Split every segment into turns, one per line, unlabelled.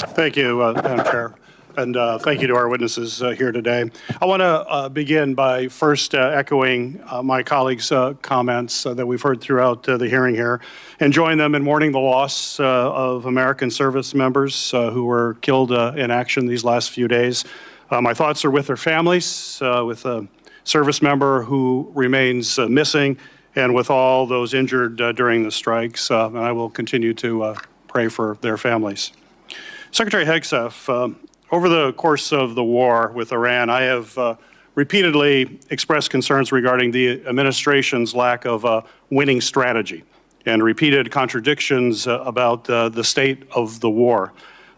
Thank you, Madam Chair, and thank you to our witnesses here today. I want to begin by first echoing my colleagues' comments that we've heard throughout the hearing here, and join them in mourning the loss of American service members who were killed in action these last few days. My thoughts are with their families, with a service member who remains missing, and with all those injured during the strikes, and I will continue to pray for their families. Secretary Hegseth, over the course of the war with Iran, I have repeatedly expressed concerns regarding the administration's lack of a winning strategy and repeated contradictions about the state of the war.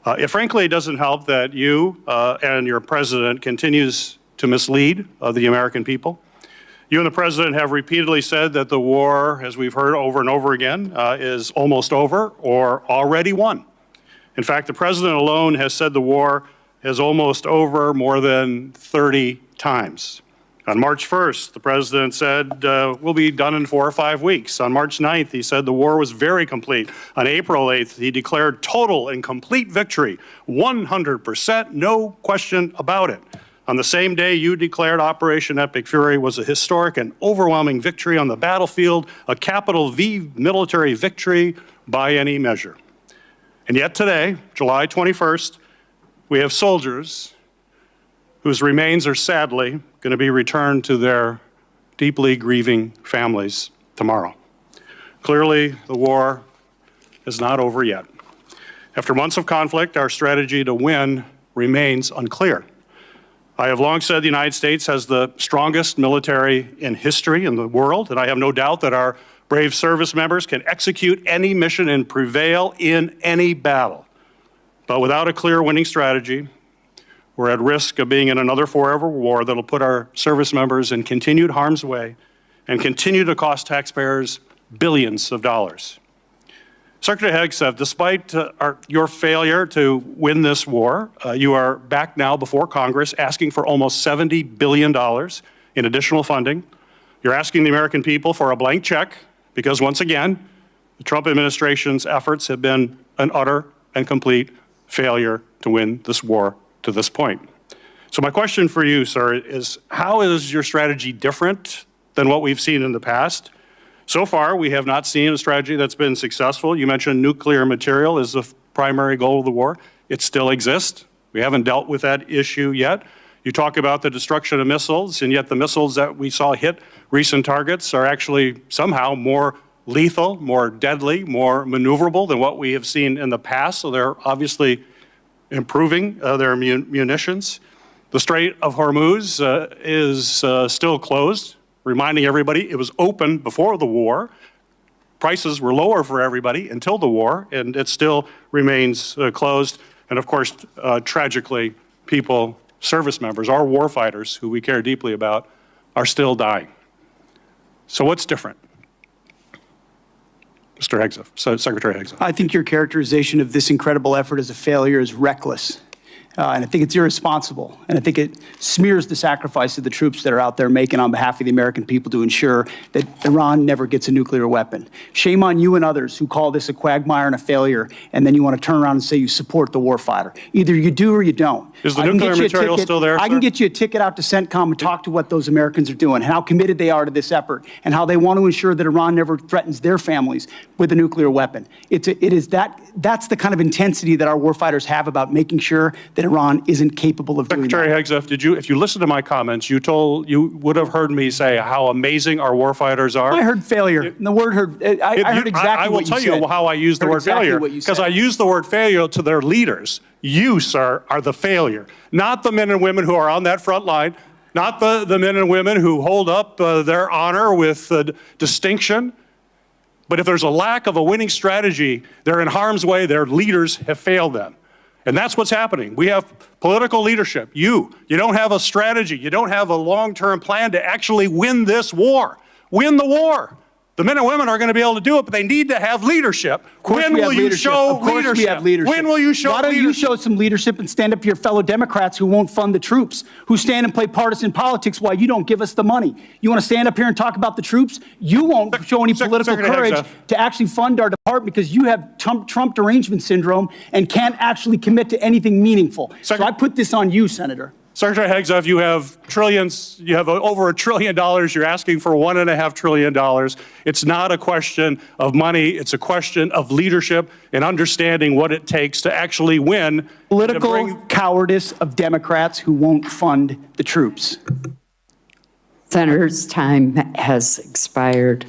It frankly doesn't help that you and your president continues to mislead the American people. You and the president have repeatedly said that the war, as we've heard over and over again, is almost over or already won. In fact, the president alone has said the war is almost over more than 30 times. On March 1st, the president said, we'll be done in 4 or 5 weeks. On March 9th, he said the war was very complete. On April 8th, he declared total and complete victory, 100%, no question about it. On the same day, you declared Operation Epic Fury was a historic and overwhelming victory on the battlefield, a capital V military victory by any measure. And yet today, July 21st, we have soldiers whose remains are sadly going to be returned to their deeply grieving families tomorrow. Clearly, the war is not over yet. After months of conflict, our strategy to win remains unclear. I have long said the United States has the strongest military in history in the world, and I have no doubt that our brave service members can execute any mission and prevail in any battle. But without a clear winning strategy, we're at risk of being in another forever war that'll put our service members in continued harm's way and continue to cost taxpayers billions of dollars. Secretary Hegseth, despite your failure to win this war, you are back now before Congress asking for almost $70 billion in additional funding. You're asking the American people for a blank check because, once again, the Trump administration's efforts have been an utter and complete failure to win this war to this point. So my question for you, sir, is how is your strategy different than what we've seen in the past? So far, we have not seen a strategy that's been successful. You mentioned nuclear material is the primary goal of the war. It still exists. We haven't dealt with that issue yet. You talk about the destruction of missiles, and yet the missiles that we saw hit recent targets are actually somehow more lethal, more deadly, more maneuverable than what we have seen in the past. So they're obviously improving their munitions. The Strait of Hormuz is still closed, reminding everybody it was open before the war. Prices were lower for everybody until the war, and it still remains closed. And of course, tragically, people, service members, our war fighters, who we care deeply about, are still dying. So what's different? Mr. Hegseth, Secretary Hegseth.
I think your characterization of this incredible effort as a failure is reckless. And I think it's irresponsible. And I think it smears the sacrifice of the troops that are out there making on behalf of the American people to ensure that Iran never gets a nuclear weapon. Shame on you and others who call this a quagmire and a failure, and then you want to turn around and say you support the warfighter. Either you do or you don't.
Is the nuclear material still there,
I can get you a ticket out to CENTCOM and talk to what those Americans are doing, and how committed they are to this effort, and how they want to ensure that Iran never threatens their families with a nuclear weapon. That's the kind of intensity that our warfighters have about making sure that Iran isn't capable of doing that.
Secretary Hegseth, if you listen to my comments, you would have heard me say how amazing our warfighters are.
I heard failure. And the word heard, I heard exactly what you said.
I will tell you how I use the word failure, because I use the word failure to their leaders. You, sir, are the failure, not the men and women who are on that front line, not the men and women who hold up their honor with distinction. But if there's a lack of a winning strategy, they're in harm's way. Their leaders have failed them. And that's what's happening. We have political leadership. You don't have a strategy. You don't have a long-term plan to actually win this war. Win the war. The men and women are going to be able to do it, but they need to have leadership. When will you show leadership?
We have leadership.
When will you show leadership?
Why don't you show some leadership and stand up to your fellow Democrats who won't fund the troops, who stand and play partisan politics while you don't give us the money? You want to stand up here and talk about the troops? You won't show any political
Secretary
courage
Hegseth.
to actually fund our department because you have Trump derangement syndrome and can't actually commit to anything meaningful. So I put this on you, Senator.
Secretary Hegseth, you have trillions, you have over $1 trillion, you're asking for $1.5 trillion. It's not a question of money, it's a question of leadership and understanding what it takes to actually win.
Political cowardice of Democrats who won't fund the troops.
Senator's time has expired.